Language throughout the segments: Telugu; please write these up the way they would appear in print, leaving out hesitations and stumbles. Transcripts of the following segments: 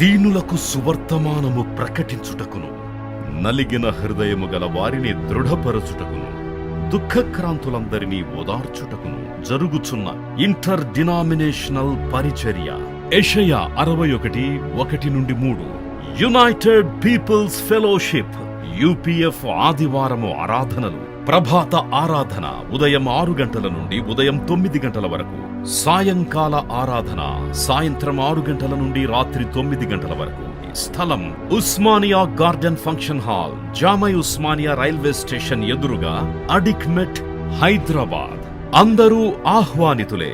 దీనులకు సువర్తమానము ప్రకటించుటకును, నలిగిన హృదయము గల వారిని దృఢపరచుటకును, దుఃఖక్రాంతులందరినీ ఓదార్చుటకును జరుగుచున్న ఇంటర్ డినామినేషనల్ పరిచర్య. యెషయా 61:1-3. యునైటెడ్ పీపుల్స్ ఫెలోషిప్ యూపీఎఫ్ ఆదివారము ఆరాధనలు. ప్రభాత ఆరాధన ఉదయం 6 గంటల నుండి ఉదయం 9 గంటల వరకు. సాయంకాల ఆరాధన సాయంత్రం 6 గంటల నుండి రాత్రి 9 గంటల వరకు. స్థలం Osmania garden function hall, జామై Osmania railway station ఎదురుగా, అడిక్మెట్, హైదరాబాద్. అందరూ ఆహ్వానితులే.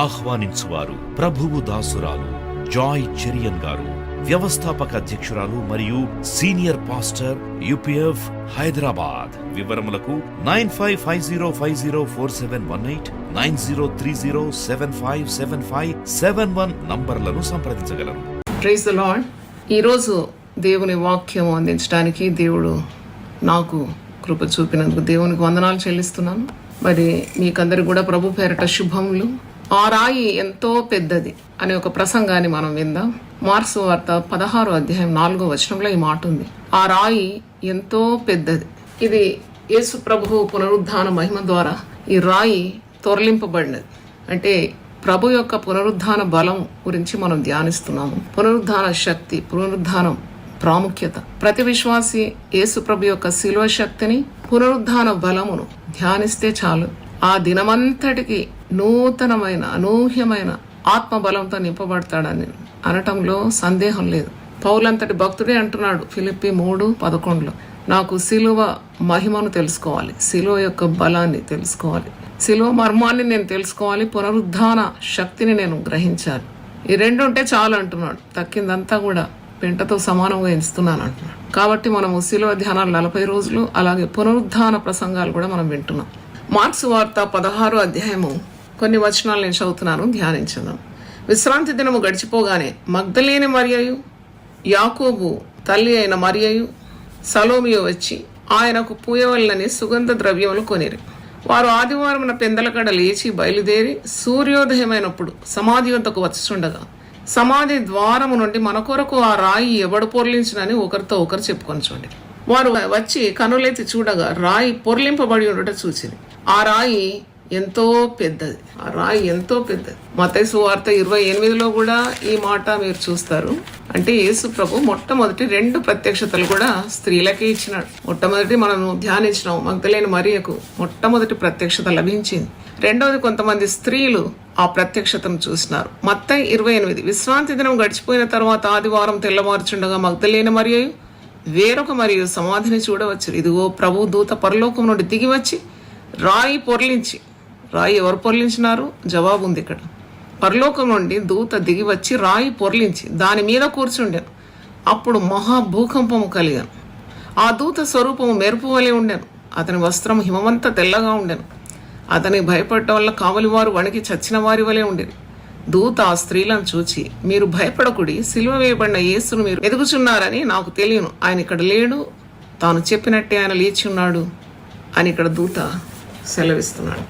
ఆహ్వానించువారు ప్రభువు దాసురాలు జాయ్ చెరియన్ గారు, వ్యవస్థాపక అధ్యక్షురాలు మరియు సీనియర్ పాస్టర్ యూపీఎఫ్ హైదరాబాద్. వివరములకు 9550504718, 9030757571 నంబర్లను సంప్రదించగలరు. Praise the Lord. ఈరోజు దేవుని వాక్యం అందించడానికి దేవుడు నాకు కృప చూపినందుకు దేవునికి వందనాలు చెల్లిస్తున్నాను. మరి మీకందరికి కూడా ప్రభు పేరట శుభములు. ఆ రాయి ఎంతో పెద్దది అనే ఒక ప్రసంగాన్ని మనం విందాం. మార్క్సు వార్త 16:4 ఈ మాట ఉంది. ఆ రాయి ఎంతో పెద్దది. ఇది యేసు ప్రభువు పునరుద్ధాన మహిమ ద్వారా ఈ రాయి తొరలింపబడినది. అంటే ప్రభు యొక్క పునరుద్ధాన బలం గురించి మనం ధ్యానిస్తున్నాము. పునరుద్ధాన శక్తి, పునరుద్ధానం ప్రాముఖ్యత. ప్రతి విశ్వాసి యేసు ప్రభు యొక్క శిలువ శక్తిని, పునరుద్ధాన బలమును ధ్యానిస్తే చాలు. ఆ దినమంతటికి నూతనమైన అనూహ్యమైన ఆత్మబలంతో నింపబడతాడని అనటంలో సందేహం లేదు. పౌలంతటి భక్తుడే అంటున్నాడు ఫిలిప్పీ 3:11, నాకు శిలువ మహిమను తెలుసుకోవాలి, శిలువ యొక్క బలాన్ని తెలుసుకోవాలి, శిలువ మర్మాన్ని నేను తెలుసుకోవాలి, పునరుద్ధాన శక్తిని నేను గ్రహించాలి. ఈ రెండు ఉంటే చాలు అంటున్నాడు. తక్కిందంతా కూడా పెంటతో సమానంగా ఎంచుతున్నాను అంటున్నాడు. కాబట్టి మనము శిలువ ధ్యానాలు 40 రోజులు, అలాగే పునరుద్ధాన ప్రసంగాలు కూడా మనం వింటున్నాం. మార్క్సు వార్త 16 కొన్ని వచనాలు నేను చదువుతున్నాను, ధ్యానించదాం. విశ్రాంతి దినము గడిచిపోగానే మగ్దలేని మరియయు, యాకోబు తల్లి అయిన మరియయు, సలోమియు వచ్చి ఆయనకు పూయవల్లని సుగంధ ద్రవ్యములు కొనిరి. వారు ఆదివారమున పెందలకడ లేచి బయలుదేరి సూర్యోదయమైనప్పుడు సమాధి వద్దకు వచ్చుచుండగా, సమాధి ద్వారము నుండి మన కొరకు ఆ రాయి ఎవడు పొర్లించునని ఒకరితో ఒకరు చెప్పుకొని చూడండి. వారు వచ్చి కనులెత్తి చూడగా రాయి పొర్లింపబడి ఉండట చూసింది. ఆ రాయి ఎంతో పెద్దది. ఆ రాయి ఎంతో పెద్దది. మత్తయి సువార్త 28 కూడా ఈ మాట మీరు చూస్తారు. అంటే యేసు ప్రభు మొట్టమొదటి 2 ప్రత్యక్షతలు కూడా స్త్రీలకే ఇచ్చినాడు. మొట్టమొదటి మనం ధ్యానించినాం, మగ్దలేని మరియకు మొట్టమొదటి ప్రత్యక్షత లభించింది. రెండవది కొంతమంది స్త్రీలు ఆ ప్రత్యక్షతను చూసినారు. మత్తయి 28, విశ్రాంతి దినం గడిచిపోయిన తర్వాత ఆదివారం తెల్లవారుచుండగా మగ్దలేని మరియయు వేరొక మరియు సమాధిని చూడవచ్చు. ఇదిగో ప్రభు దూత పరలోకం నుండి దిగి వచ్చి రాయి పొర్లించి, రాయి ఎవరు పొర్లించినారు? జవాబు ఉంది ఇక్కడ. పరలోకం నుండి దూత దిగి వచ్చి రాయి పొర్లించి దాని మీద కూర్చుండెను. అప్పుడు మహాభూకంపము కలిగాను. ఆ దూత స్వరూపము మెరుపు వలె ఉండెను. అతని వస్త్రం హిమవంత తెల్లగా ఉండెను. అతని భయపడటం వల్ల కావలివారు వణికి చచ్చిన వారి వలె ఉండేది. దూత ఆ స్త్రీలను చూచి, మీరు భయపడకుడి, సిలువ వేయబడిన యేసును మీరు ఎదుగుచున్నారని నాకు తెలియను. ఆయన ఇక్కడ లేడు, తాను చెప్పినట్టే ఆయన లేచి ఉన్నాడు అని ఇక్కడ దూత సెలవిస్తున్నాడు.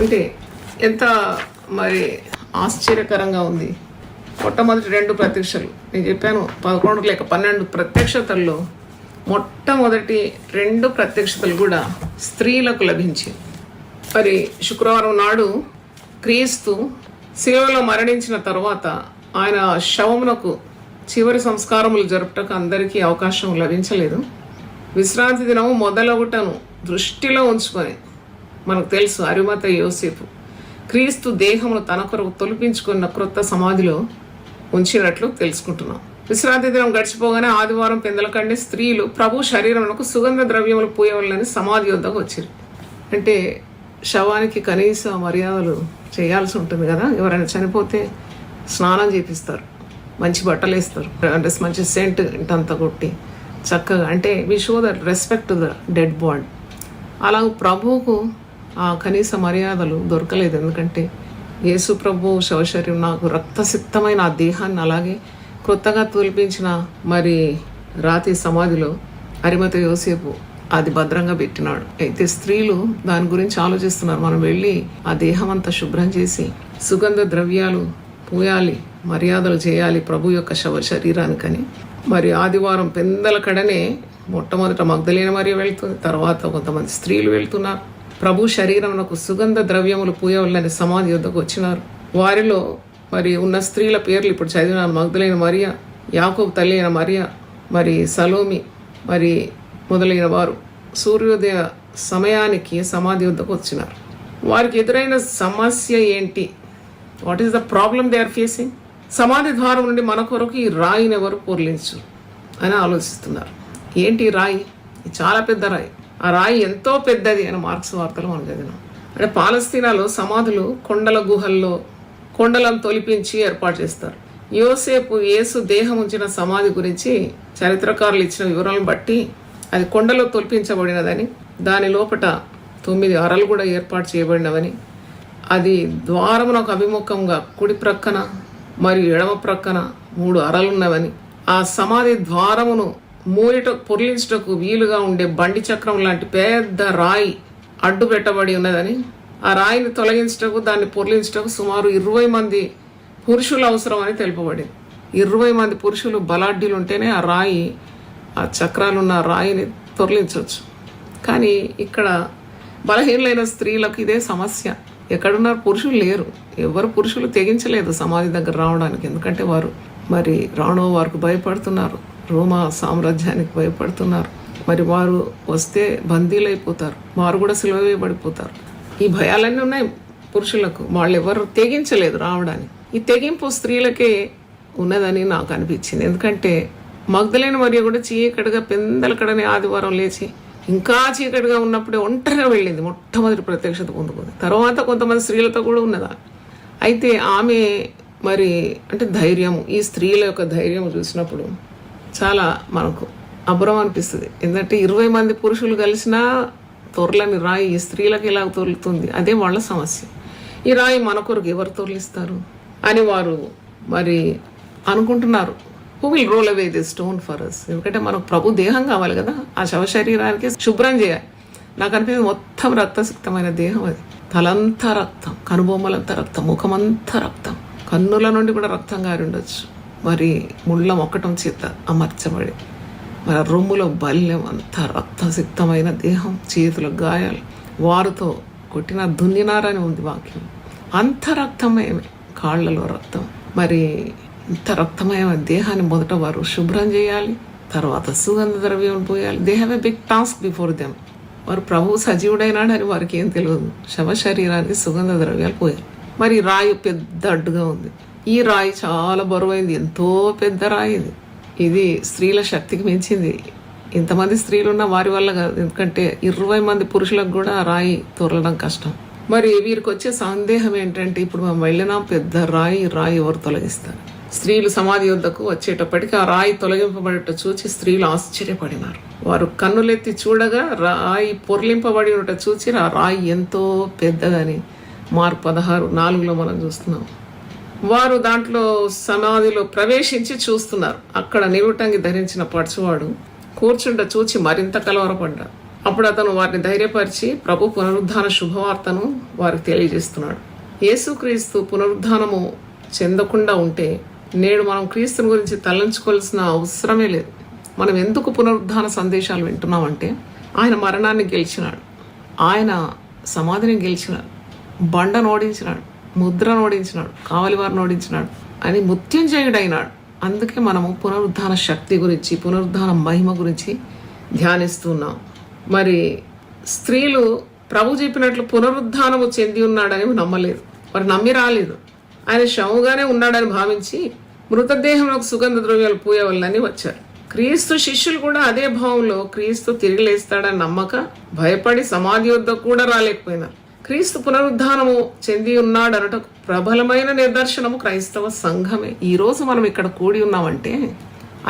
అంటే ఎంత మరి ఆశ్చర్యకరంగా ఉంది. మొట్టమొదటి 2 ప్రత్యక్షలు నేను చెప్పాను, 11 లేక 12 ప్రత్యక్షతల్లో మొట్టమొదటి 2 ప్రత్యక్షతలు కూడా స్త్రీలకు లభించింది. మరి శుక్రవారం నాడు క్రీస్తు శిలువలో మరణించిన తర్వాత ఆయన శవమునకు చివరి సంస్కారములు జరుపుటకు అందరికీ అవకాశం లభించలేదు. విశ్రాంతి దినము మొదలగుటను దృష్టిలో ఉంచుకొని, మనకు తెలుసు అరిమత యోసేపు క్రీస్తు దేహమును తన కొరకు తొలిపించుకున్న క్రొత్త సమాధిలో ఉంచినట్లు తెలుసుకుంటున్నాం. విశ్రాంతి దినం గడిచిపోగానే ఆదివారం పెందలకండి స్త్రీలు ప్రభు శరీరమునకు సుగంధ ద్రవ్యములు పూయవలని సమాధి వద్దకు వచ్చారు. అంటే శవానికి కనీస మర్యాదలు చేయాల్సి ఉంటుంది కదా. ఎవరైనా చనిపోతే స్నానం చేపిస్తారు, మంచి బట్టలు వేస్తారు, అంటే మంచి సెంట్ ఇంటంతా కొట్టి చక్కగా, అంటే we show the respect to the dead body. అలా ప్రభువుకు ఆ కనీస మర్యాదలు దొరకలేదు. ఎందుకంటే యేసు ప్రభు శవశరీరం నాకు రక్తసిక్తమైన ఆ దేహాన్ని అలాగే కొత్తగా తొలిపించిన మరి రాతి సమాధిలో అరిమత యోసేపు అది భద్రంగా పెట్టినాడు. అయితే స్త్రీలు దాని గురించి ఆలోచిస్తున్నారు. మనం వెళ్ళి ఆ దేహం అంతా శుభ్రం చేసి సుగంధ ద్రవ్యాలు పూయాలి, మర్యాదలు చేయాలి ప్రభు యొక్క శరీరానికని. మరి ఆదివారం పెందల కడనే మొట్టమొదట మగ్దలేన మరియ వెళ్తుంది, తర్వాత కొంతమంది స్త్రీలు వెళ్తున్నారు. ప్రభు శరీరమునకు సుగంధ ద్రవ్యములు పూయవల్లని సమాధి యొద్దకు వచ్చినారు. వారిలో మరి ఉన్న స్త్రీల పేర్లు ఇప్పుడు చదివినాను. మగ్దలేన మరియ, యాకోబు తల్లి అయిన మరియ, మరి సలోమి, మరి మొదలైన వారు సూర్యోదయ సమయానికి సమాధి వద్దకు వచ్చినారు. వారికి ఎదురైన సమస్య ఏంటి? What is the problem they are facing? సమాధి ద్వారం నుండి మన కొరకు ఈ రాయిని ఎవరు పొర్లించు అని ఆలోచిస్తున్నారు. ఏంటి రాయి? చాలా పెద్ద రాయి. ఆ రాయి ఎంతో పెద్దది అని మార్క్స్ వార్తలు మనం చదివినాం. అంటే పాలస్తీనాలో సమాధులు కొండల గుహల్లో కొండలను తొలిపించి ఏర్పాటు చేస్తారు. యోసేపు యేసు దేహం ఉంచిన సమాధి గురించి చరిత్రకారులు ఇచ్చిన వివరాలను బట్టి అది కొండలో తొలిపించబడినదని, దాని లోపట 9 అరలు కూడా ఏర్పాటు చేయబడినవని, అది ద్వారమునకు అభిముఖంగా కుడి ప్రక్కన మరియు ఎడమ ప్రక్కన 3 అరలున్నవని, ఆ సమాధి ద్వారమును పొర్లించుటకు వీలుగా ఉండే బండి చక్రం లాంటి పెద్ద రాయి అడ్డు పెట్టబడి ఉన్నదని, ఆ రాయిని తొలగించుటకు దాన్ని పొర్లించుటకు సుమారు 20 మంది పురుషులు అవసరం అని తెలుపబడింది. 20 మంది పురుషులు బలాఢ్యులు ఉంటేనే ఆ రాయి, ఆ చక్రాలున్న రాయిని తొలగించవచ్చు. కానీ ఇక్కడ బలహీనలైన స్త్రీలకు ఇదే సమస్య. ఎక్కడున్నారు? పురుషులు లేరు. ఎవరు పురుషులు తెగించలేదు సమాధి దగ్గర రావడానికి. ఎందుకంటే వారు మరి రాణో వారికి భయపడుతున్నారు, రోమా సామ్రాజ్యానికి భయపడుతున్నారు. మరి వారు వస్తే బందీలైపోతారు, వారు కూడా సిలువ వేయబడిపోతారు. ఈ భయాలన్నీ ఉన్నాయి పురుషులకు. వాళ్ళు ఎవరు తెగించలేదు రావడానికి. ఈ తెగింపు స్త్రీలకే ఉన్నదని నాకు అనిపించింది. ఎందుకంటే మగ్దలేన మరియ కూడా చీకటిగా పెందలకడనే ఆదివారం లేచి ఇంకా చీకటిగా ఉన్నప్పుడే ఒంటరిగా వెళ్ళింది, మొట్టమొదటి ప్రత్యక్షత పొందుకుంది. తర్వాత కొంతమంది స్త్రీలతో కూడా ఉన్నదా. అయితే ఆమె మరి అంటే ధైర్యము, ఈ స్త్రీల యొక్క ధైర్యం చూసినప్పుడు చాలా మనకు అబ్బురం అనిపిస్తుంది. ఎందుకంటే 20 మంది పురుషులు కలిసినా తొర్లని రాయి ఈ స్త్రీలకు ఎలా తొలుతుంది? అదే వాళ్ళ సమస్య. ఈ రాయి మన కొరకు ఎవరు తొలిస్తారు అని వారు మరి అనుకుంటున్నారు. Who will roll away the stone for us? ఎందుకంటే మనకు ప్రభు దేహం కావాలి కదా, ఆ శరీరానికి శుభ్రం చేయాలి. నాకు అనిపించింది మొత్తం రక్తసిక్తమైన దేహం అది. తలంతా రక్తం, కనుబొమ్మలంతా రక్తం, ముఖమంతా రక్తం, కన్నుల నుండి కూడా రక్తం గారి ఉండొచ్చు. మరి ముళ్ళ మొక్కటం చేత అమర్చబడి మరి రొమ్ములో బల్యం, అంతా రక్తసిక్తమైన దేహం, చేతుల గాయాలు, వారితో కొట్టిన దున్నినారని ఉంది వాక్యం. అంత రక్తమయమే, కాళ్లలో రక్తం. మరి ఇంత రక్తమయమైన దేహాన్ని మొదట వారు శుభ్రం చేయాలి, తర్వాత సుగంధ ద్రవ్యం పోయాలి. They have a big task before them. వారు ప్రభువు సజీవుడైనాడు అని వారికి ఏం తెలియదు. శరీరానికి సుగంధ ద్రవ్యాలు పోయాలి. మరి రాయి పెద్ద అడ్డుగా ఉంది. ఈ రాయి చాలా బరువైంది, ఎంతో పెద్ద రాయి ఇది. ఇది స్త్రీల శక్తికి మించింది. ఇంతమంది స్త్రీలు ఉన్న వారి వల్ల కాదు, ఎందుకంటే 20 మంది పురుషులకు కూడా ఆ రాయి తొలగడం కష్టం. మరి వీరికి వచ్చే సందేహం ఏంటంటే, ఇప్పుడు మేము వెళ్ళినాం, పెద్ద రాయి ఎవరు తొలగిస్తారు? స్త్రీలు సమాధి యొద్దకు వచ్చేటప్పటికి ఆ రాయి తొలగింపబడట చూచి స్త్రీలు ఆశ్చర్యపడినారు. వారు కన్నులెత్తి చూడగా రాయి పొర్లింపబడి ఉండట చూచి ఆ రాయి ఎంతో పెద్దదని మార్కు 16:4 మనం చూస్తున్నాం. వారు దాంట్లో సమాధిలో ప్రవేశించి చూస్తున్నారు. అక్కడ నిలువుటంగి ధరించిన పడుచువాడు కూర్చుంట చూచి మరింత కలవరపడ్డాడు. అప్పుడు అతను వారిని ధైర్యపరిచి ప్రభు పునరుద్ధాన శుభవార్తను వారికి తెలియజేస్తున్నాడు. యేసుక్రీస్తు పునరుద్ధానము చెందకుండా ఉంటే నేడు మనం క్రీస్తుని గురించి తలంచుకోవాల్సిన అవసరమే లేదు. మనం ఎందుకు పునరుద్ధాన సందేశాలు వింటున్నామంటే, ఆయన మరణాన్ని గెలిచినాడు, ఆయన సమాధిని గెలిచినాడు, బండను ఓడించినాడు, ముద్రను ఓడించినాడు, కావలివారిని ఓడించినాడు అని మృత్యుంజయుడైనాడు. అందుకే మనము పునరుద్ధాన శక్తి గురించి, పునరుద్ధాన మహిమ గురించి ధ్యానిస్తున్నాం. మరి స్త్రీలు ప్రభు చెప్పినట్లు పునరుద్ధానము చెంది ఉన్నాడని నమ్మలేదు. వారు నమ్మి రాలేదు. ఆయన శవగానే ఉన్నాడని భావించి మృతదేహంలో సుగంధ ద్రవ్యాలు పూయవల్లని వచ్చారు. క్రీస్తు శిష్యులు కూడా అదే భావంలో క్రీస్తు తిరిగి లేస్తాడని నమ్మక భయపడి సమాధి వద్ద కూడా రాలేకపోయినారు. క్రీస్తు పునరుద్ధానము చెంది ఉన్నాడనట ప్రబలమైన నిదర్శనము క్రైస్తవ సంఘమే. ఈ రోజు మనం ఇక్కడ కూడి ఉన్నామంటే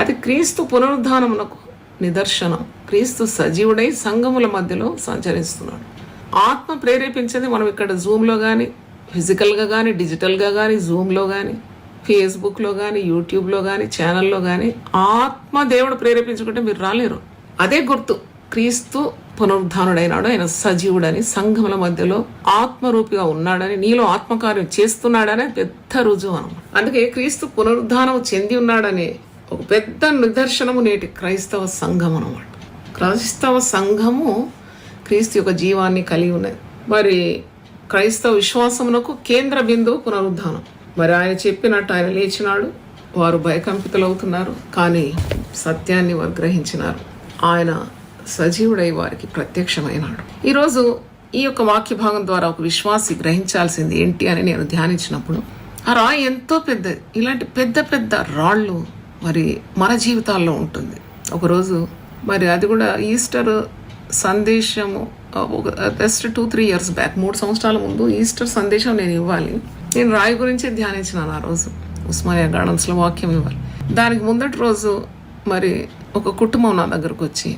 అది క్రీస్తు పునరుద్ధానమునకు నిదర్శనం. క్రీస్తు సజీవుడై సంఘముల మధ్యలో సంచరిస్తున్నాడు. ఆత్మ ప్రేరేపించేది మనం ఇక్కడ జూమ్లో కానీ, ఫిజికల్గా కానీ, డిజిటల్గా కానీ, జూమ్లో కానీ, ఫేస్బుక్లో కానీ, యూట్యూబ్లో కానీ, ఛానల్లో కానీ ఆత్మ దేవుడు ప్రేరేపించుకుంటే మీరు రాలేరు. అదే గుర్తు. క్రీస్తు పునరుద్ధానుడైనాడు, ఆయన సజీవుడని, సంఘముల మధ్యలో ఆత్మరూపిగా ఉన్నాడని, నీలో ఆత్మకార్యం చేస్తున్నాడని పెద్ద రుజువు అనమాట. అందుకే క్రీస్తు పునరుద్ధానం చెంది ఉన్నాడని ఒక పెద్ద నిదర్శనము నేటి క్రైస్తవ సంఘం అనమాట. క్రైస్తవ సంఘము క్రీస్తు యొక్క జీవాన్ని కలిగి ఉన్నది. మరి క్రైస్తవ విశ్వాసమునకు కేంద్ర బిందువు పునరుద్ధానం. మరి ఆయన చెప్పినట్టు ఆయన లేచినాడు, వారు భయకంపితులవుతున్నారు, కానీ సత్యాన్ని వారు గ్రహించినారు. ఆయన సజీవుడై వారికి ప్రత్యక్షమైనాడు. ఈరోజు ఈ యొక్క వాక్య భాగం ద్వారా ఒక విశ్వాసి గ్రహించాల్సింది ఏంటి అని నేను ధ్యానించినప్పుడు, ఆ రాయి ఎంతో పెద్దది. ఇలాంటి పెద్ద పెద్ద రాళ్ళు మరి మన జీవితాల్లో ఉంటుంది. ఒకరోజు మరి అది కూడా ఈస్టర్ సందేశము, జస్ట్ 2-3 years బ్యాక్, 3 సంవత్సరాల ముందు ఈస్టర్ సందేశం నేను ఇవ్వాలి. నేను రాయి గురించి ధ్యానించినాను. ఆ రోజు ఉస్మానియా గార్డెన్స్లో వాక్యం ఇవ్వాలి. దానికి ముందటి రోజు మరి ఒక కుటుంబం నా దగ్గరకు వచ్చి,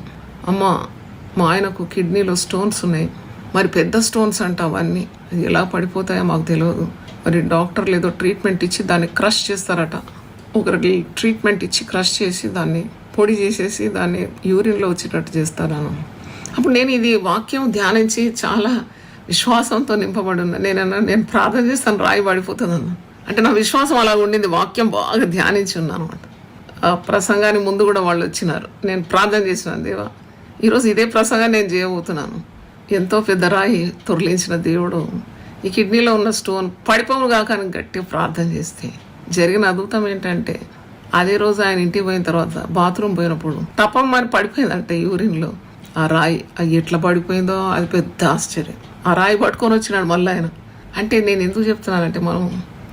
అమ్మ మా ఆయనకు కిడ్నీలో స్టోన్స్ ఉన్నాయి, మరి పెద్ద స్టోన్స్ అంట, అవన్నీ ఎలా పడిపోతాయో మాకు తెలియదు, మరి డాక్టర్లు ఏదో ట్రీట్మెంట్ ఇచ్చి దాన్ని క్రష్ చేస్తారట. ఒకరికి ట్రీట్మెంట్ ఇచ్చి క్రష్ చేసి దాన్ని పొడి చేసేసి దాన్ని యూరిన్లో వచ్చేటట్టు చేస్తారను. అప్పుడు నేను ఇది వాక్యం ధ్యానించి చాలా విశ్వాసంతో నింపబడి ఉన్నా. నేను ప్రార్థన చేస్తాను, రాయి పడిపోతుంది అన్న. అంటే నా విశ్వాసం అలా ఉండింది, వాక్యం బాగా ధ్యానించి ఉన్నాను అనమాట. ఆ ప్రసంగానికి ముందు కూడా వాళ్ళు వచ్చినారు, నేను ప్రార్థన చేసినాను, దేవా ఈరోజు ఇదే ప్రసంగాన్ని నేను చేయబోతున్నాను. ఎంతో పెద్ద రాయి తొరలించిన దేవుడు ఈ కిడ్నీలో ఉన్న స్టోన్ పడిపోను కాక అని గట్టిగా ప్రార్థన చేస్తే జరిగిన అద్భుతం ఏంటంటే, అదే రోజు ఆయన ఇంటికి పోయిన తర్వాత బాత్రూమ్ పోయినప్పుడు తప్పం మరి పడిపోయిందంటే యూరిన్లో. ఆ రాయి అది ఎట్లా పడిపోయిందో అది పెద్ద ఆశ్చర్యం. ఆ రాయి పట్టుకొని వచ్చినాడు మళ్ళీ ఆయన. అంటే నేను ఎందుకు చెప్తున్నానంటే, మనం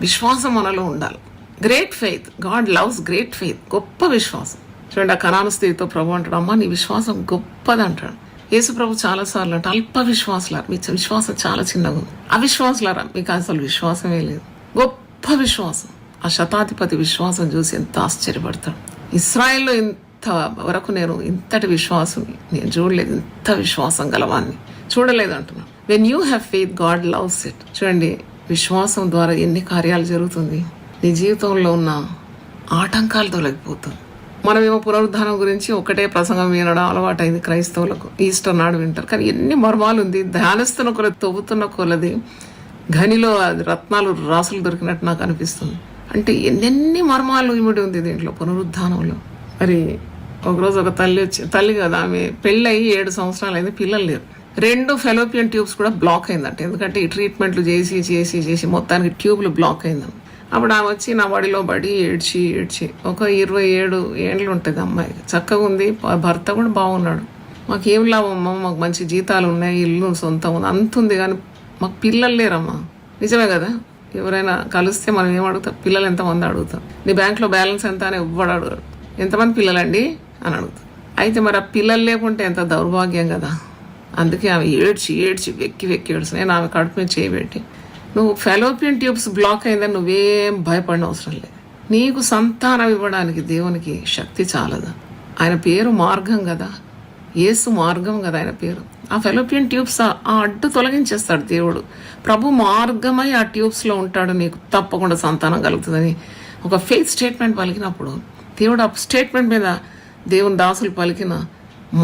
విశ్వాసం మనలో ఉండాలి. Great faith, God loves great faith, గొప్ప విశ్వాసం. చూడండి, ఆ కనాను స్త్రీతో ప్రభు అంటాడు, అమ్మ నీ విశ్వాసం గొప్పది అంటాడు. యేసు ప్రభు చాలాసార్లు అంటే, అల్ప విశ్వాసులారు మీ విశ్వాసం చాలా చిన్నగా ఉంది, అవిశ్వాసులారా మీకు అసలు విశ్వాసమే లేదు. గొప్ప విశ్వాసం. ఆ శతాధిపతి విశ్వాసం చూసి ఎంత ఆశ్చర్యపడతాడు. ఇస్రాయేల్లో ఇంత వరకు నేను ఇంతటి విశ్వాసం నేను చూడలేదు, ఇంత విశ్వాసం గలవాన్ని చూడలేదు అంటున్నాను. When you have faith God loves it. చూడండి, విశ్వాసం ద్వారా ఎన్ని కార్యాలు జరుగుతుంది. నీ జీవితంలో ఉన్న ఆటంకాలు తొలగిపోతుంది. మనమేమో పునరుద్ధానం గురించి ఒకటే ప్రసంగం వినడం అలవాటైంది క్రైస్తవులకు, ఈస్టర్ నాడు వింటారు. కానీ ఎన్ని మర్మాలు ఉంది. ధ్యానిస్తున్న కొలది, తవ్వుతున్న కొలది గనిలో రత్నాలు రాసులు దొరికినట్టు నాకు అనిపిస్తుంది. అంటే ఎన్నెన్ని మర్మాలు ఇమిడి ఉంది దీంట్లో పునరుద్ధానంలో. మరి ఒకరోజు ఒక తల్లి కదా, ఆమె పెళ్ళయి 7 సంవత్సరాలు అయింది, పిల్లలు లేరు. 2 ఫెలోపియన్ ట్యూబ్స్ కూడా బ్లాక్ అయిందంట. ఎందుకంటే ఈ ట్రీట్మెంట్లు చేసి చేసి చేసి మొత్తానికి ట్యూబ్లు బ్లాక్ అయిందంట. అప్పుడు ఆమె వచ్చి నా బడిలో పడి ఏడ్చి ఒక 27 ఏళ్ళు ఉంటుంది అమ్మాయి, చక్కగా ఉంది, భర్త కూడా బాగున్నాడు. మాకు ఏం లాభమ్మా, మాకు మంచి జీతాలు ఉన్నాయి, ఇల్లు సొంతం ఉంది, అంత ఉంది, కానీ మాకు పిల్లలు లేరమ్మా. నిజమే కదా, ఎవరైనా కలిస్తే మనం ఏం అడుగుతాం, పిల్లలు ఎంతమంది అడుగుతాం, నీ బ్యాంక్లో బ్యాలెన్స్ ఎంత అని ఎవ్వడు అడుగుతాడు, ఎంతమంది పిల్లలండి అని అడుగుతాం. అయితే మరి ఆ పిల్లలు లేకుంటే ఎంత దౌర్భాగ్యం కదా. అందుకే ఆమె ఏడ్చి వెక్కి ఏడ్చి నేను ఆమె కడుపు మీద చేయబెట్టి, నువ్వు ఫెలోపియన్ ట్యూబ్స్ బ్లాక్ అయిందని నువ్వేం భయపడిన అవసరం లేదు. నీకు సంతానం ఇవ్వడానికి దేవునికి శక్తి చాలదా? ఆయన పేరు మార్గం కదా, యేసు మార్గం కదా ఆయన పేరు. ఆ ఫెలోపియన్ ట్యూబ్స్ ఆ అడ్డు తొలగించేస్తాడు దేవుడు. ప్రభు మార్గమై ఆ ట్యూబ్స్లో ఉంటాడు, నీకు తప్పకుండా సంతానం కలుగుతుందని ఒక ఫెయిత్ స్టేట్మెంట్ పలికినప్పుడు దేవుడు ఆ స్టేట్మెంట్ మీద, దేవుని దాసులు పలికిన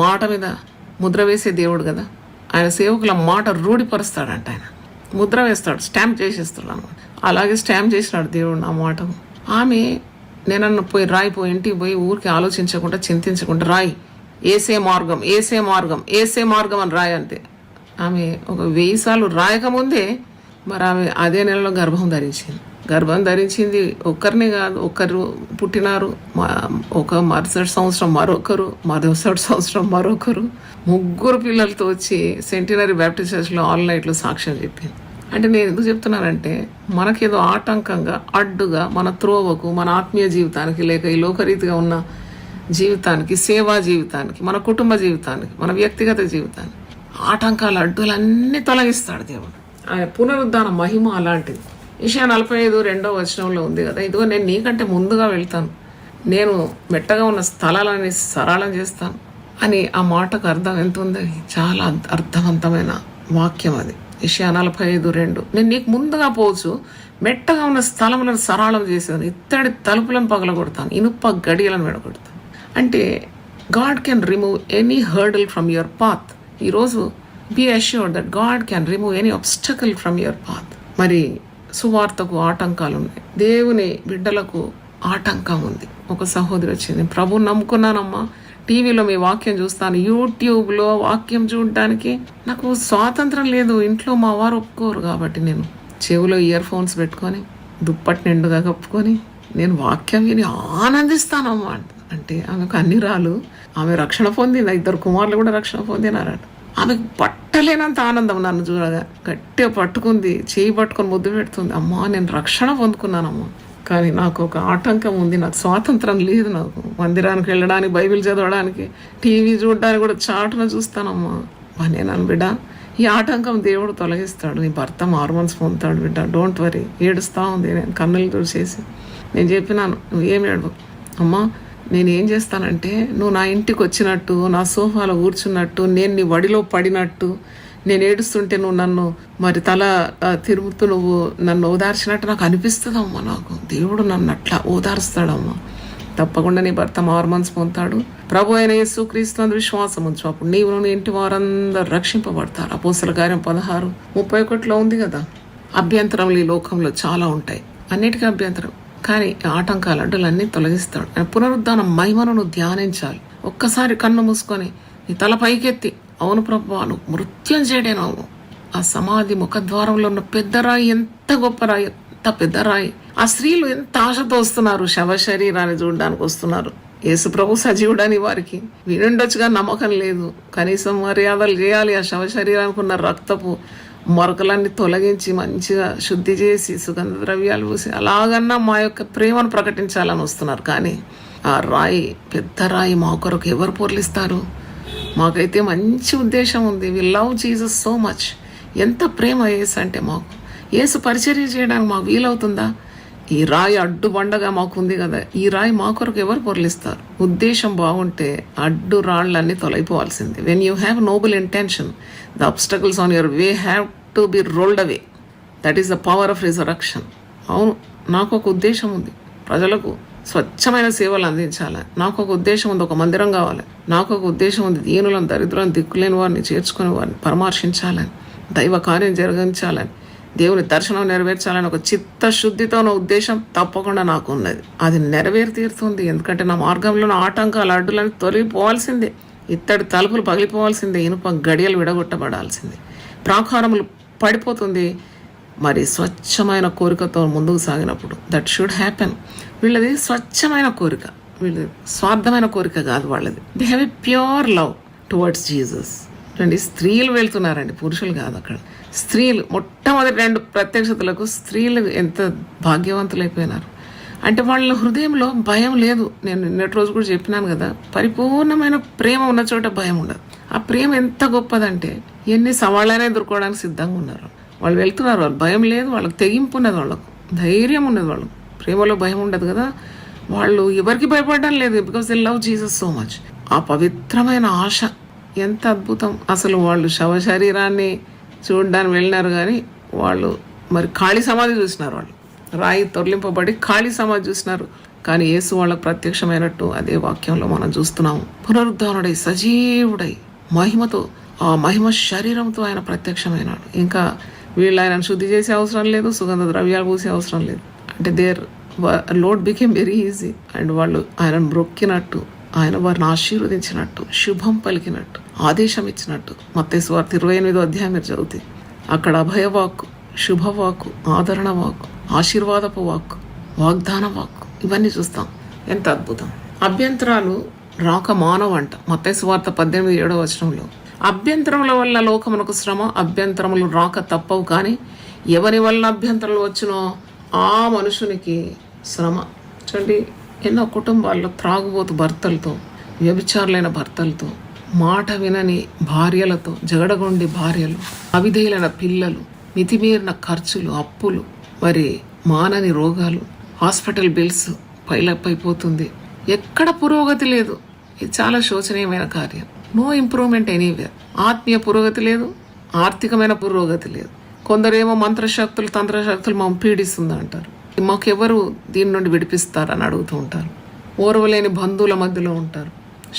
మాట మీద ముద్ర వేసే దేవుడు కదా. ఆయన సేవకుల మాట రూఢిపరుస్తాడంట, ఆయన ముద్ర వేస్తాడు, స్టాంప్ చేసేస్తాడు అన్నమాట. అలాగే స్టాంప్ చేసినాడు దేవుడు నా మాట. ఆమె నేనన్ను పోయి ఇంటికి పోయి ఊరికి ఆలోచించకుండా చింతించకుండా రాయి, ఏసే మార్గం అని రాయి అంతే. ఆమె ఒక 1000 సార్లు రాయకముందే మరి ఆమె అదే నెలలో గర్భం ధరించింది. ఒక్కరిని కాదు, ఒకరు పుట్టినారు, ఒక మరుసటి సంవత్సరం మరొకరు 3 పిల్లలతో వచ్చి సెంటినరీ బ్యాప్టిస్ట్ చర్చ్లో ఆల్ నైట్లో సాక్ష్యం చెప్పింది. అంటే నేను ఎందుకు చెప్తున్నానంటే, మనకేదో ఆటంకంగా, అడ్డుగా, మన త్రోవకు, మన ఆత్మీయ జీవితానికి, లేక ఈ లోకరీతిగా ఉన్న జీవితానికి, సేవా జీవితానికి, మన కుటుంబ జీవితానికి, మన వ్యక్తిగత జీవితానికి ఆటంకాలు, అడ్డులన్నీ తొలగిస్తాడు దేవుడు. ఆయన పునరుద్ధాన మహిమ అలాంటిది. యెషయా 45:2 ఉంది కదా, ఇదిగో నేను నీకంటే ముందుగా వెళ్తాను, నేను మెట్టగా ఉన్న స్థలాలని సరళం చేస్తాను అని. ఆ మాటకు అర్థం ఎంత ఉంది, చాలా అర్థవంతమైన వాక్యం అది. యెషయా 45:2, నేను నీకు ముందుగా పోవచ్చు, మెట్టగా ఉన్న స్థలములను సరళం చేసేది, ఇత్తడి తలుపులను పగలగొడతాను, ఇనుప గడియలను విడగొడతాను. అంటే God can remove any hurdle from your path. ఈరోజు be assured that God can remove any obstacle from your path. మరి సువార్తకు ఆటంకాలు ఉన్నాయి, దేవుని బిడ్డలకు ఆటంకం ఉంది. ఒక సహోదరి వచ్చింది, ప్రభుని నమ్ముకున్నానమ్మా, టీవీలో మీ వాక్యం చూస్తాను, యూట్యూబ్లో వాక్యం చూడడానికి నాకు స్వాతంత్రం లేదు, ఇంట్లో మా వారు ఒప్పుకోరు, కాబట్టి నేను చెవిలో ఇయర్ ఫోన్స్ పెట్టుకొని దుప్పటి నిండుగా కప్పుకొని నేను వాక్యం విని ఆనందిస్తానమ్మా అంటే ఆమెకు అన్ని రాలు. ఆమె రక్షణ పొందింది, 2 కుమారులు కూడా రక్షణ పొందినారట. ఆమెకు పట్టలేనంత ఆనందం నన్ను చూడగా. గట్టిగా పట్టుకుంది, చేయి పట్టుకొని ముద్దు పెడుతుంది, అమ్మా నేను రక్షణ పొందుకున్నానమ్మా. కానీ నాకు ఒక ఆటంకం ఉంది, నాకు స్వాతంత్రం లేదు. నాకు మందిరానికి వెళ్ళడానికి, బైబిల్ చదవడానికి, టీవీ చూడడానికి కూడా చాటున చూస్తానమ్మా. నేను బిడ్డ, ఈ ఆటంకం దేవుడు తొలగిస్తాడు, నీ భర్త హార్మోన్స్ పొందుతాడు బిడ్డ, డోంట్ వరీ. ఏడుస్తూ ఉంది, నేను కన్నులు తుడిచేసి నేను చెప్పినాను, నువ్వు ఏమి ఏడవు అమ్మా, నేను ఏం చేస్తానంటే నువ్వు నా ఇంటికి వచ్చినట్టు, నా సోఫాలో కూర్చున్నట్టు, నేను నీ వడిలో పడినట్టు, నేను ఏడుస్తుంటే నువ్వు నన్ను మరి తల తిరుగుతూ నువ్వు నన్ను ఓదార్చినట్టు నాకు అనిపిస్తుందమ్మా. నాకు దేవుడు నన్ను అట్లా ఓదార్స్తాడమ్మా. తప్పకుండా నీ భర్త హార్మోన్స్ పొందుతాడు. ప్రభు అయిన యేసుక్రీస్తు అందు విశ్వాసం ఉంచు, అప్పుడు నీవు నీ ఇంటి వారందరూ రక్షింపబడతారు. అపోస్తల కార్యం 16:31 ఉంది కదా. అభ్యంతరములు ఈ లోకంలో చాలా ఉంటాయి, అన్నిటికీ అభ్యంతరం. కానీ ఆటంకాలు అడ్డులన్నీ తొలగిస్తాడు. పునరుద్ధానం మహిమను నువ్వు ధ్యానించాలి. ఒక్కసారి కన్ను మూసుకొని నీ తల పైకెత్తి, అవును ప్రభువా నువ్వు మృత్యుంజయుడేనవు. ఆ సమాధి ముఖద్వారంలో ఉన్న పెద్ద రాయి ఎంత గొప్ప రాయి, ఎంత పెద్ద రాయి. ఆ స్త్రీలు ఎంత ఆశతో వస్తున్నారు, శవ శరీరాన్ని చూడడానికి వస్తున్నారు. యేసు ప్రభు సజీవుడని వారికి వినుండొచ్చుగా నమ్మకం లేదు. కనీసం మర్యాదలు చేయాలి. ఆ శవ శరీరానికి ఉన్న రక్తపు మొరకలన్నీ తొలగించి మంచిగా శుద్ధి చేసి సుగంధ ద్రవ్యాలు పూసి అలాగన్నా మా యొక్క ప్రేమను ప్రకటించాలని వస్తున్నారు. కానీ ఆ రాయి, పెద్ద రాయి మా కొరకు ఎవరు పొర్లిస్తారు? మాకైతే మంచి ఉద్దేశం ఉంది. We love Jesus so much. ఎంత ప్రేమ యేసు అంటే మాకు. యేసు పరిచర్య చేయడానికి మాకు వీలవుతుందా? ఈ రాయి అడ్డు బండగా మాకు ఉంది కదా, ఈ రాయి మా కొరకు ఎవరు పొర్లిస్తారు? ఉద్దేశం బాగుంటే అడ్డు రాళ్ళన్నీ తొలగిపోవాల్సిందే. When you have noble intention, the obstacles on your way have to be rolled away. That is the power of resurrection. అవును, నాకు ఒక ఉద్దేశం ఉంది, ప్రజలకు స్వచ్ఛమైన సేవలు అందించాలి. నాకు ఒక ఉద్దేశం ఉంది, ఒక మందిరం కావాలి. నాకు ఒక ఉద్దేశం ఉంది, దీనులను, దరిద్రులను, దిక్కులేని వారిని చేర్చుకునే వారిని పరామర్శించాలని, దైవ కార్యం జరిగించాలని, దేవుని దర్శనం నెరవేర్చాలని ఒక చిత్తశుద్ధితో నా ఉద్దేశం తప్పకుండా నాకు ఉన్నది. అది నెరవేరి తీరుతుంది. ఎందుకంటే నా మార్గంలో నా ఆటంకాలు, అడ్డులను తొలగిపోవాల్సిందే. ఇత్తడి తలుపులు పగిలిపోవాల్సిందే, ఇనుప గడియలు విడగొట్టబడాల్సిందే, ప్రాకారములు పడిపోతుంది. మరి స్వచ్ఛమైన కోరికతో ముందుకు సాగినప్పుడు దట్ షుడ్ హ్యాపెన్. వీళ్ళది స్వచ్ఛమైన కోరిక, వీళ్ళది స్వార్థమైన కోరిక కాదు వాళ్ళది. They have a pure love towards Jesus. రండి, స్త్రీలు వెళ్తున్నారండి, పురుషులు కాదు. అక్కడ స్త్రీలు మొట్టమొదటి 2 ప్రత్యక్షతలకు స్త్రీలు ఎంత భాగ్యవంతులైపోయినారు అంటే వాళ్ళ హృదయంలో భయం లేదు. నేను నిన్నటి రోజు కూడా చెప్పినాను కదా, పరిపూర్ణమైన ప్రేమ ఉన్న చోట భయం ఉండదు. ఆ ప్రేమ ఎంత గొప్పదంటే ఎన్ని సవాళ్ళైనా ఎదుర్కోవడానికి సిద్ధంగా ఉన్నారు. వాళ్ళు వెళ్తున్నారు, వాళ్ళు భయం లేదు, వాళ్ళకి తెగింపు ఉన్నది, వాళ్ళకు ధైర్యం ఉన్నది. వాళ్ళకు ప్రేమలో భయం ఉండదు కదా, వాళ్ళు ఎవరికి భయపడడం లేదు. Because they love Jesus so much. ఆ పవిత్రమైన ఆశ ఎంత అద్భుతం. అసలు వాళ్ళు శవ శరీరాన్ని చూడడానికి వెళ్ళినారు, కానీ వాళ్ళు మరి ఖాళీ సమాధి చూసినారు. వాళ్ళు రాయి తొలగింపబడి ఖాళీ సమాధి చూసినారు. కానీ యేసు వాళ్ళకు ప్రత్యక్షమైనట్టు అదే వాక్యంలో మనం చూస్తున్నాము. పునరుద్ధానుడై సజీవుడై మహిమతో, ఆ మహిమ శరీరంతో ఆయన ప్రత్యక్షమైనాడు. ఇంకా వీళ్ళు ఆయన శుద్ధి చేసే అవసరం లేదు, సుగంధ ద్రవ్యాలు పూసే అవసరం లేదు. అంటే their load became very easy. And వాళ్ళు ఆయనను మొక్కినట్టు, ఆయన వారిని ఆశీర్వదించినట్టు, శుభం పలికినట్టు, ఆదేశం ఇచ్చినట్టు. మత్తయి సువార్త 28వ అధ్యాయం మీరు చదివితే అక్కడ అభయవాక్కు, శుభవాక్కు, ఆదరణ వాక్కు, ఆశీర్వాదపు వాక్కు, వాగ్దాన వాక్కు, ఇవన్నీ చూస్తాం. ఎంత అద్భుతం. అభ్యంతరాలు రాక మానవంట. మత్తయి సువార్త 18:7 వచనంలో అభ్యంతరముల వల్ల లోకమునకు శ్రమ, అభ్యంతరములు రాక తప్పవు, కానీ ఎవరి వల్ల అభ్యంతరాలు వచ్చినో ఆ మనుషునికి శ్రమ. చూడండి, ఎన్నో కుటుంబాల్లో త్రాగుబోతు భర్తలతో, వ్యభిచారులైన భర్తలతో, మాట వినని భార్యలతో, జగడగొండి భార్యలు, అవిధేయులైన పిల్లలు, మితిమీరిన ఖర్చులు, అప్పులు, మరి మానని రోగాలు, హాస్పిటల్ బిల్స్ పైలప్ అయిపోతుంది. ఎక్కడ పురోగతి లేదు. ఇది చాలా శోచనీయమైన కార్యం. No improvement anywhere. ఆత్మీయ పురోగతి లేదు, ఆర్థికమైన పురోగతి లేదు. కొందరేమో మంత్రశక్తులు, తంత్రశక్తులు మమ్మల్ని పీడిస్తుంది అంటారు. మాకెవరు దీని నుండి విడిపిస్తారని అడుగుతూ ఉంటారు. ఓర్వలేని బంధువుల మధ్యలో ఉంటారు.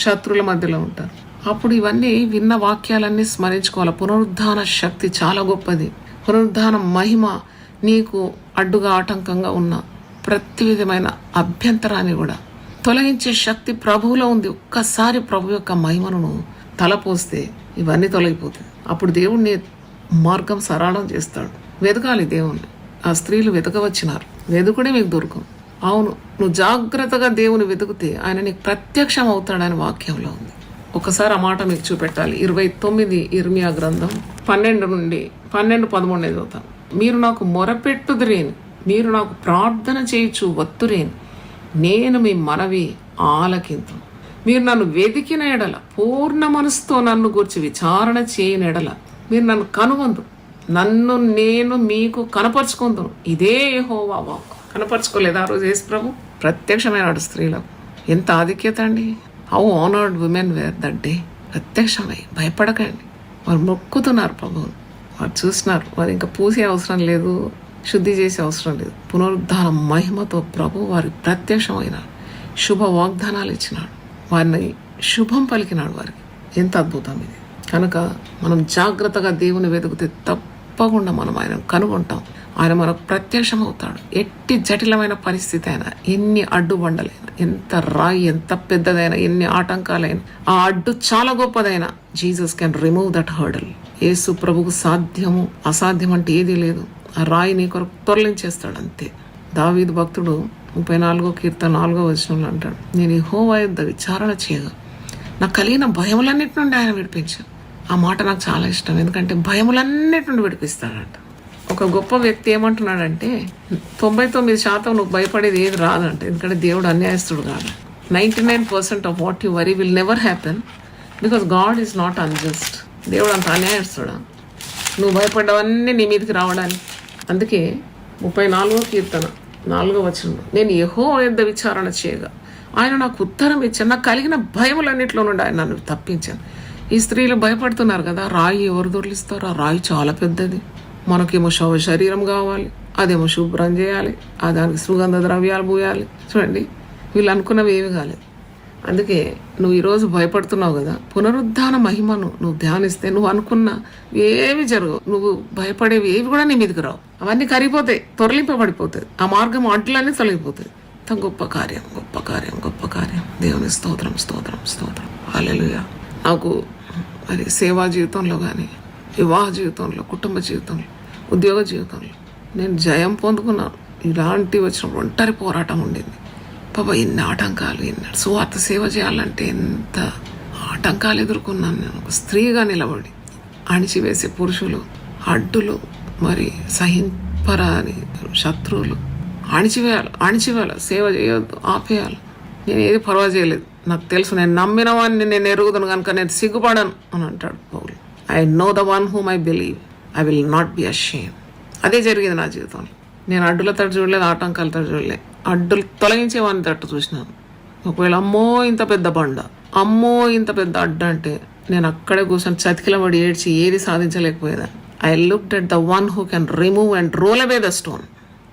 శత్రువుల మధ్యలో ఉంటారు. అప్పుడు ఇవన్నీ విన్న వాక్యాలన్నీ స్మరించుకోవాలి. పునరుద్ధాన శక్తి చాలా గొప్పది. పునరుద్ధాన మహిమ నీకు అడ్డుగా ఆటంకంగా ఉన్న ప్రతి విధమైన అభ్యంతరాన్ని కూడా తొలగించే శక్తి ప్రభువులో ఉంది. ఒక్కసారి ప్రభు యొక్క మహిమను తలపోస్తే ఇవన్నీ తొలగిపోతాయి. అప్పుడు దేవుడిని మార్గం సరళం చేస్తాడు. వెతకాలి దేవుణ్ణి. ఆ స్త్రీలు వెతకవచ్చినారు, వెతుకుడే మీకు దొరకం. అవును, నువ్వు జాగ్రత్తగా దేవుని వెతికితే ఆయన నీకు ప్రత్యక్షం అవుతాడని వాక్యంలో ఉంది. ఒకసారి ఆ మాట మీకు చూపెట్టాలి. 29 ఇర్మియా గ్రంథం 12 నుండి 12-13 చదువుతాను. మీరు నాకు మొరపెట్టుదురేని, మీరు నాకు ప్రార్థన చేయుచు వత్తురేని, నేను మీ మనవి ఆలకింతు. మీరు నన్ను వెతికిన ఎడల, పూర్ణ మనసుతో నన్ను గురించి విచారణ చేయని ఎడల, మీరు నన్ను కనుగొందు, నన్ను నేను మీకు కనపరుచుకుందును. ఇదే యెహోవా వాక్కు. కనపరుచుకోలేదు ఆ రోజు యేసు ప్రభు? ప్రత్యక్షమైనాడు స్త్రీలకు. ఎంత ఆధిక్యత అండి! How honoured women were that day. ప్రత్యక్షమై భయపడకండి. వారు మొక్కుతున్నారు ప్రభువును. వారు చూసినారు. వారు ఇంకా పూసే అవసరం లేదు, శుద్ధి చేసే అవసరం లేదు. పునరుద్ధాన మహిమతో ప్రభు వారికి ప్రత్యక్షమైనాడు. శుభ వాగ్దానాలు ఇచ్చినాడు. వారిని శుభం పలికినాడు వారికి. ఎంత అద్భుతం ఇది! కనుక మనం జాగ్రత్తగా దేవుని వెతికితే తప్పకుండా మనం ఆయన కనుగొంటాం. ఆయన మనకు ప్రత్యక్షం అవుతాడు. ఎట్టి జటిలమైన పరిస్థితి అయినా, ఎన్ని అడ్డుబండలైనా, ఎంత రాయి ఎంత పెద్దదైనా, ఎన్ని ఆటంకాలైనా, ఆ అడ్డు చాలా గొప్పదైనా, Jesus can remove that hurdle. Yesu ప్రభుకు సాధ్యము అసాధ్యం అంటే ఏదీ లేదు. ఆ రాయి నీ కొరకు తొలగించేస్తాడు అంతే. దావీదు భక్తుడు 34వ కీర్తన 4వ వచనంలో అంటాడు, నేను యెహోవా యొద్ద విచారణ చేయగా నాకు కలిగిన భయములన్నిటి నుండి ఆయన విడిపించాడు. ఆ మాట నాకు చాలా ఇష్టం. ఎందుకంటే భయములన్నిటి నుండి విడిపిస్తాడంట. ఒక గొప్ప వ్యక్తి ఏమంటున్నాడంటే 99% నువ్వు భయపడేది ఏది రాదంట. ఎందుకంటే దేవుడు అన్యాయస్తుడు కాదు. 99% of what you worry will never happen because God is not unjust. దేవుడు అంత అన్యాయస్తుడా? నువ్వు భయపడ్డవన్నీ నీ మీదకి రావడానికి. అందుకే 34వ కీర్తన 4వ వచనంలో, నేను యెహోవా యొద్ద విచారణ చేయగా ఆయన నాకు ఉత్తరం ఇచ్చాను, నాకు కలిగిన భయములన్నింటిలో నుండి ఆయన నన్ను తప్పించాను. ఈ స్త్రీలు భయపడుతున్నారు కదా, రాయి ఎవరు దొరికిస్తారు? ఆ రాయి చాలా పెద్దది. మనకేమో శరీరం కావాలి, అదేమో శుభ్రం చేయాలి, దానికి సుగంధ ద్రవ్యాలు పూయాలి. చూడండి, వీళ్ళు అనుకున్నవి ఏవి కాలేదు. అందుకే నువ్వు ఈరోజు భయపడుతున్నావు కదా, పునరుద్ధాన మహిమను నువ్వు ధ్యానిస్తే నువ్వు అనుకున్న ఏవి జరగవు. నువ్వు భయపడేవి ఏవి కూడా నీ మీదకి రావు. అవన్నీ కరిగిపోతాయి, తొలగింపబడిపోతాయి. ఆ మార్గం అడ్లన్నీ తొలగిపోతాయి. అంత గొప్ప కార్యం, గొప్ప కార్యం, గొప్ప కార్యం. దేవుని స్తోత్రం, స్తోత్రం, స్తోత్రం. హల్లెలూయా. నాకు మరి సేవా జీవితంలో కానీ, వివాహ జీవితంలో, కుటుంబ జీవితంలో, ఉద్యోగ జీవితంలో నేను జయం పొందుకున్నాను. ఇలాంటి వచ్చిన ఒంటరి పోరాటం ఉండింది. పాపా ఎన్ని ఆటంకాలు, ఎన్ని సువార్త సేవ చేయాలంటే ఎంత ఆటంకాలు ఎదుర్కొన్నాను నేను. ఒక స్త్రీగా నిలబడి అణిచివేసే పురుషులు, అడ్డులు, మరి సహింపరాని శత్రువులు అణిచివేయాలి, సేవ చేయొద్దు, ఆపేయాలి. నేను ఏది పర్వా చేయలేదు. నాకు తెలుసు, నేను నమ్మిన వాడిని నేను ఎరుగుతాను కనుక నేను సిగ్గుపడను అని అంటాడు Paulu. I know the one whom I believe, I will not be ashamed. అదే జరిగింది నా జీవితంలో. నేను అడ్డుల తట్టు చూడలేదు, ఆటంకాల తట్టు చూడలేదు. అడ్డులు తొలగించేవాడిని తట్టు చూసినాను. ఒకవేళ అమ్మో ఇంత పెద్ద బండ, అమ్మో ఇంత పెద్ద అడ్డు అంటే నేను అక్కడే కూర్చొని చతికిలబడి ఏడ్చి ఏది సాధించలేకపోయేదాన్ని. I looked at the one who can remove and roll away the stone.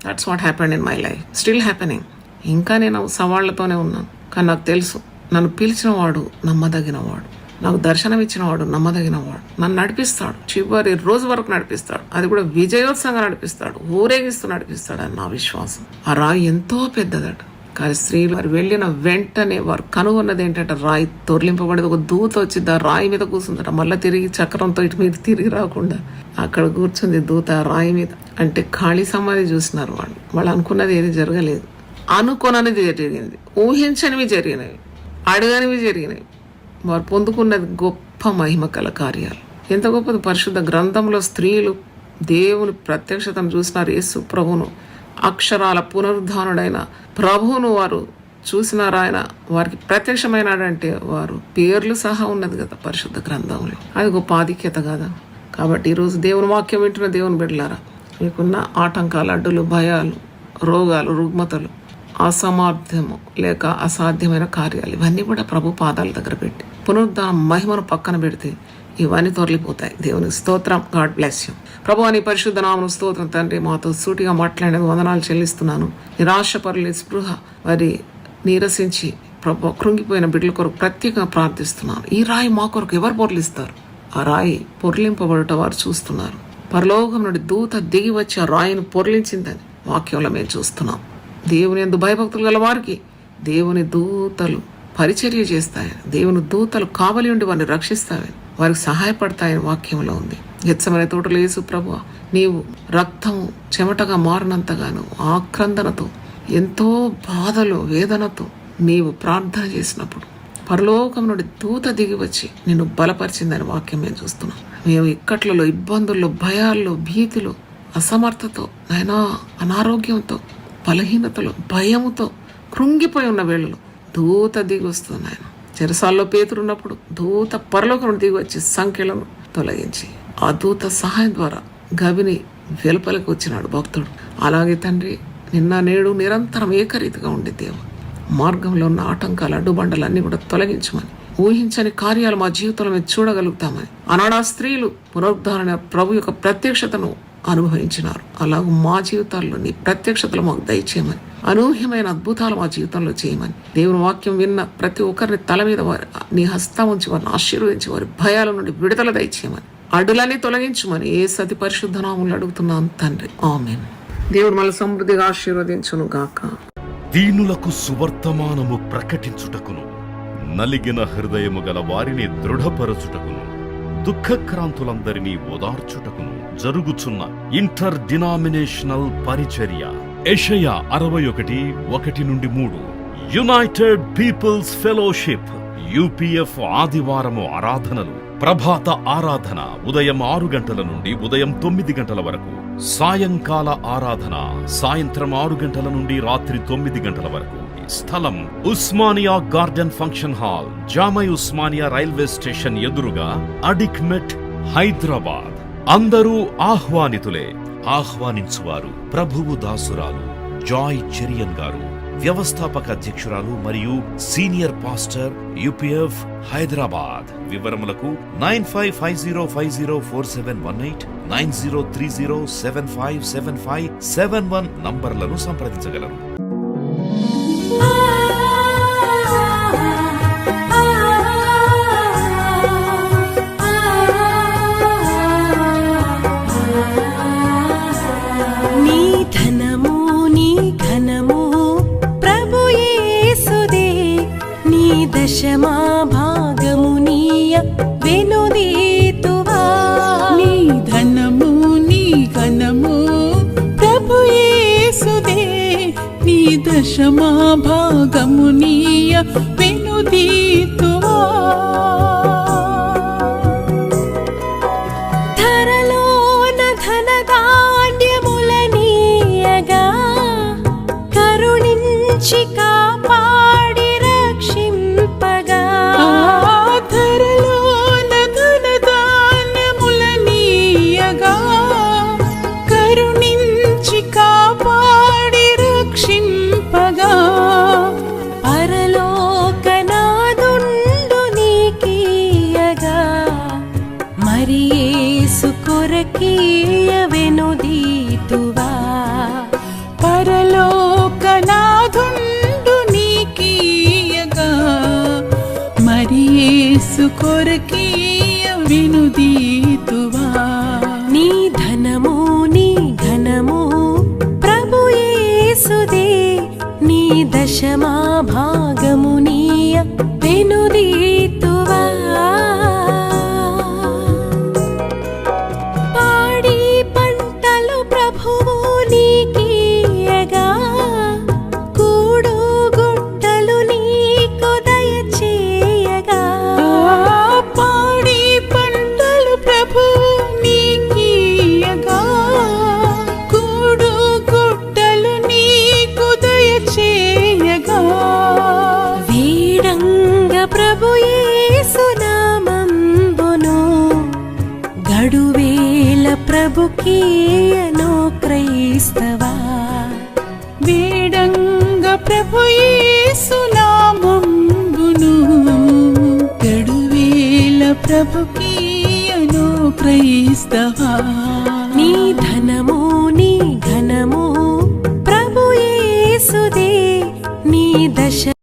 That's what happened in my life, still happening. ఇంకా నేను సవాళ్లతోనే ఉన్నాను. కానీ నాకు తెలుసు, నన్ను పిలిచిన వాడు నమ్మదగినవాడు, నాకు దర్శనం ఇచ్చిన వాడు నమ్మదగినవాడు. నన్ను నడిపిస్తాడు, చివరి రోజు వరకు నడిపిస్తాడు. అది కూడా విజయోత్సవంగా నడిపిస్తాడు, ఊరేగిస్తూ నడిపిస్తాడు అని నా విశ్వాసం. ఆ రాయి ఎంతో పెద్దదట. కానీ స్త్రీలు వారు వెళ్ళిన వెంటనే వారు కనుగొన్నది ఏంటంటే, రాయి తొరలింపబడేది. ఒక దూత వచ్చింది, ఆ రాయి మీద కూర్చుందట. మళ్ళీ తిరిగి చక్రంతో ఇటు మీద తిరిగి రాకుండా అక్కడ కూర్చుంది దూత ఆ రాయి మీద. అంటే ఖాళీ సమాధి చూసినారు వాళ్ళు. వాళ్ళు అనుకున్నది ఏది జరగలేదు, అనుకోనది జరిగింది, ఊహించనివి జరిగినవి, అడగనివి జరిగినవి. వారు పొందుకున్నది గొప్ప మహిమ కల కార్యాలు. ఎంత గొప్పది! పరిశుద్ధ గ్రంథంలో స్త్రీలు దేవుని ప్రత్యక్షతను చూసినారు. యేసు ప్రభువును, అక్షరాల పునరుద్ధానుడైన ప్రభువును వారు చూసినారు. ఆయన వారికి ప్రత్యక్షమైనాడంటే వారు పేర్లు సహా ఉన్నది కదా పరిశుద్ధ గ్రంథంలో. అది గొప్ప ఆధిక్యత కదా. కాబట్టి ఈరోజు దేవుని వాక్యం వింటున్న దేవుని బిడ్డలారా, మీకున్న ఆటంకాలు, అడ్డులు, భయాలు, రోగాలు, రుగ్మతలు, అసమర్థము లేక అసాధ్యమైన కార్యాలు, ఇవన్నీ కూడా ప్రభు పాదాల దగ్గర పెట్టి పునరుద్ధాన మహిమను పక్కన పెడితే ఇవన్నీ తొలగిపోతాయి. దేవునికి స్తోత్రం. God bless you. ప్రభు అని పరిశుద్ధ నామమున స్తోత్రం తండ్రి. మాతో సూటిగా మాట్లాడేది వందనాలు చెల్లిస్తున్నాను. నిరాశపరులు, స్పృహ వారి నీరసించి ప్రభు కృంగిపోయిన బిడ్డల కొరకు ప్రత్యేకంగా ప్రార్థిస్తున్నాను. ఈ రాయి మా కొరకు ఎవరు పొర్లిస్తారు? ఆ రాయి పొర్లింపబడట వారు చూస్తున్నారు. పరలోకం నుండి దూత దిగి వచ్చి ఆ రాయిని పొర్లించిందని వాక్యంలో మేము చూస్తున్నాం. దేవుని యందు భయభక్తులు గల వారికి దేవుని దూతలు పరిచర్య చేస్తాయని, దేవుని దూతలు కావలి ఉండి వారిని రక్షిస్తాయని, వారికి సహాయపడతాయని వాక్యంలో ఉంది. గెత్సెమనే తోటలో యేసు ప్రభువా, నీవు రక్తము చెమటగా మారినంతగాను ఆక్రందనతో ఎంతో బాధలు వేదనతో నీవు ప్రార్థన చేసినప్పుడు పరలోకం నుండి దూత దిగి వచ్చి నిన్ను బలపరిచిందని వాక్యం మేము చూస్తున్నాం. మేము ఇక్కట్లలో, ఇబ్బందుల్లో, భయాల్లో, భీతిలో, అసమర్థతో, నైనా అనారోగ్యంతో, బలహీనతలో, భయముతో కృంగిపోయి ఉన్న వేళలో దూత దిగి వస్తుంది. ఆయన చెరసాల్లో పేతురున్నప్పుడు దూత పరలోకం దిగి వచ్చి సంఖ్యలను తొలగించి ఆ దూత సహాయం ద్వారా గవిని వెలుపలికి వచ్చినాడు భక్తుడు. అలాగే తండ్రి, నిన్న నేడు నిరంతరం ఏకరీతిగా ఉండే దేవుడు మార్గంలో ఉన్న ఆటంకాలు, అడ్డుబండలన్నీ కూడా తొలగించమని, ఊహించని కార్యాలు మా జీవితంలో మేము చూడగలుగుతామని, ఆనాడు ఆ స్త్రీలు పునరుద్ధరణ ప్రభు యొక్క ప్రత్యక్షతను అనుభవించినారు. అలాగే మా జీవితాల్లో నీ ప్రత్యక్షతలు మాకు దయచేయమని, అనూహ్యమైన అద్భుతాలు మా జీవితంలో చేయమని, దేవుని వాక్యం విన్న ప్రతి ఒక్కరిని తల మీద నీ హస్తం ఉంచి వారిని ఆశీర్వదించి వారి భయాల నుండి విడుదల దయచేయమని, అడ్డులన్నీ తొలగించమని యేసు అతి పరిశుద్ధ నామములో అడుగుతున్నాను తండ్రి, ఆమేన్. దేవుడు మళ్ళీ సమృద్ధిగా ఆశీర్వదించును గాక. దీనులకు సువర్తమానము ప్రకటించుటకును, నలిగిన హృదయము గల వారిని దృఢపరచుటకును, దుఃఖక్రాంతులందరినీ ఓదార్చుటకును జరుగుచున్న ఇంటర్ డినామినేషనల్ పరిచర్య. యెషయా 61:1-3. యునైటెడ్ పీపుల్స్ ఫెలోషిప్ UPF ఆదివారము ఆరాధనలు. ప్రభాత ఆరాధన ఉదయం 6 గంటల నుండి ఉదయం 9 గంటల వరకు. సాయంకాల ఆరాధన సాయంత్రం 6 గంటల నుండి రాత్రి 9 గంటల వరకు. స్థలం Osmania garden function hall, జామై Osmania railway station ఎదురుగా, అడిక్మెట్, హైదరాబాద్. అందరూ ఆహ్వానితులే. ఆహ్వానించువారు ప్రభువు దాసురాలు జాయ్ చెరియన్ గారు, వ్యవస్థాపక అధ్యక్షురాలు మరియు సీనియర్ పాస్టర్ UPF హైదరాబాద్. వివరములకు 9550504718, 9030757571 నంబర్లను సంప్రదించగలరు. దశమా భాగమునీయ వెనుదీతువా. నీ ధనము నీ ఘనము ప్రభు యేసుదే, నీ దశమా భాగమునీయ వెనుదీతువా. ధరలోన ధనధాన్యములనీయగా కరుణించి కాపాడి రక్షింపగా. ధరలోన ధనధాన్యములనీయగా కరుణించి కాపాడి రక్షింపగా. పరలోకనాదుండు నీకీయగా మరి యేసు కొరకీయ వెనుదీతువా. పరలోకనాదుండు నీకీయగా మరి యేసు కొరకీయ వెనుదీతువా. నీ ధనము నీ ఘనము ప్రభు యేసుదే, నీ దశమా భాగమునీయ వెనుదీతువా. పాడి పంటలు ప్రభువు నీకీయగా కూడు గుట్టలు నీకు దయచేయగా. పాడి పంటలు ప్రభువు నీకీయగా కూడు గుట్టలు నీకు దయచేయగా. వీడంగ ప్రభు యేసు నామంబును గడువేల ప్రభుకీయను క్రైస్తవా. వీడంగ ప్రభు యేసు నామంబును గడువేల ప్రభుకీయను క్రైస్తవా. నీ ధనము నీ ఘనము ప్రభు యేసుదే, నీ దశ